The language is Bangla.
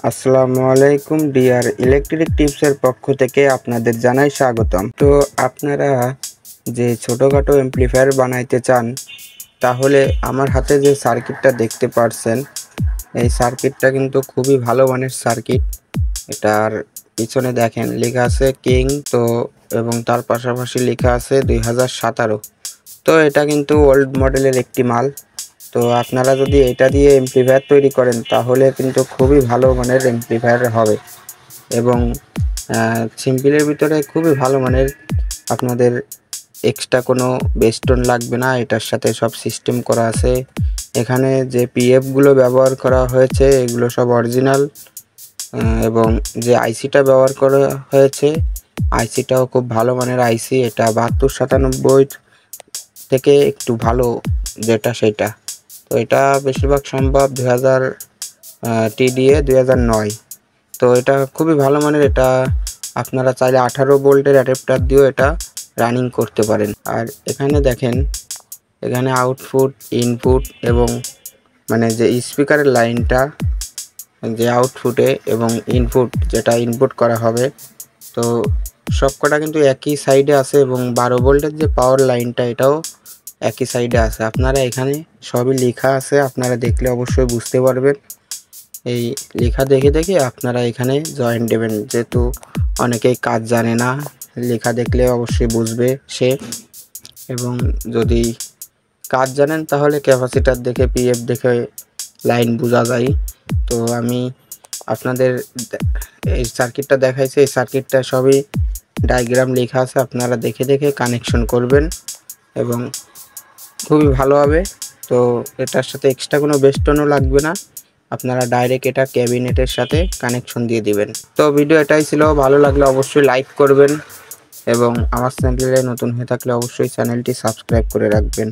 আসসালামু আলাইকুম ডিয়ার ইলেকট্রিক টিপসের পক্ষ থেকে আপনাদের জানাই স্বাগতম। তো আপনারা যে ছোটোখাটো অ্যাম্প্লিফায়ার বানাইতে চান, তাহলে আমার হাতে যে সার্কিটটা দেখতে পারছেন, এই সার্কিটটা কিন্তু খুবই ভালো মানের সার্কিট। এটার পিছনে দেখেন লেখা আছে কিং, তো এবং তার পাশাপাশি লেখা আছে 2017। তো এটা কিন্তু ওল্ড মডেলের একটি মাল। তো আপনারা যদি এটা দিয়ে অ্যাম্প্লিফায়ার তৈরি করেন, তাহলে কিন্তু খুবই ভালো মানের অ্যাম্প্লিফায়ার হবে এবং সিম্পলের ভিতরে খুবই ভালো মানের। আপনাদের এক্সট্রা কোনো বেস্টন লাগবে না, এটার সাথে সব সিস্টেম করা আছে। এখানে যে পিএফগুলো ব্যবহার করা হয়েছে এগুলো সব অরিজিনাল, এবং যে আইসিটা ব্যবহার করা হয়েছে আইসিটাও খুব ভালো মানের আইসি। এটা 7297 থেকে একটু ভালো যেটা সেটা। তো এটা বেশিরভাগ সম্ভব 2000 টিডিএ 2009। তো এটা খুবই ভালো মানের। এটা আপনারা চাইলে 18 ভোল্টের অ্যাডাপ্টার দিয়েও এটা রানিং করতে পারেন। আর এখানে দেখেন, এখানে আউটপুট, ইনপুট এবং মানে যে স্পিকারের লাইনটা যে আউটপুটে এবং ইনপুট যেটা ইনপুট করা হবে, তো সবকটা কিন্তু একই সাইডে আছে এবং 12 ভোল্টের যে পাওয়ার লাইনটা এটাও একই সাইডে আছে। আপনারা এখানে সবই লেখা আছে, আপনারা দেখলে অবশ্যই বুঝতে পারবেন। এই লেখা দেখে দেখে আপনারা এখানে জয়েন দেবেন, যেহেতু অনেকেই কাজ জানে না, লেখা দেখলে অবশ্যই বুঝবে সে। এবং যদি কাজ জানেন তাহলে ক্যাপাসিটার দেখে, পিএফ দেখে লাইন বোঝা যায়। তো আমি আপনাদের এই সার্কিটটা দেখাইছি, এই সার্কিটটা সবই ডায়াগ্রাম লেখা আছে, আপনারা দেখে দেখে কানেকশন করবেন এবং খুবই ভালো হবে। তো এটার সাথে এক্সট্রা কোনো বেস্টনও লাগবে না, আপনারা ডাইরেক্ট এটা ক্যাবিনেটের সাথে কানেকশন দিয়ে দিবেন। তো ভিডিও এটাই ছিল, ভালো লাগলে অবশ্যই লাইক করবেন এবং আমার চ্যানেলে নতুন হয়ে থাকলে অবশ্যই চ্যানেলটি সাবস্ক্রাইব করে রাখবেন।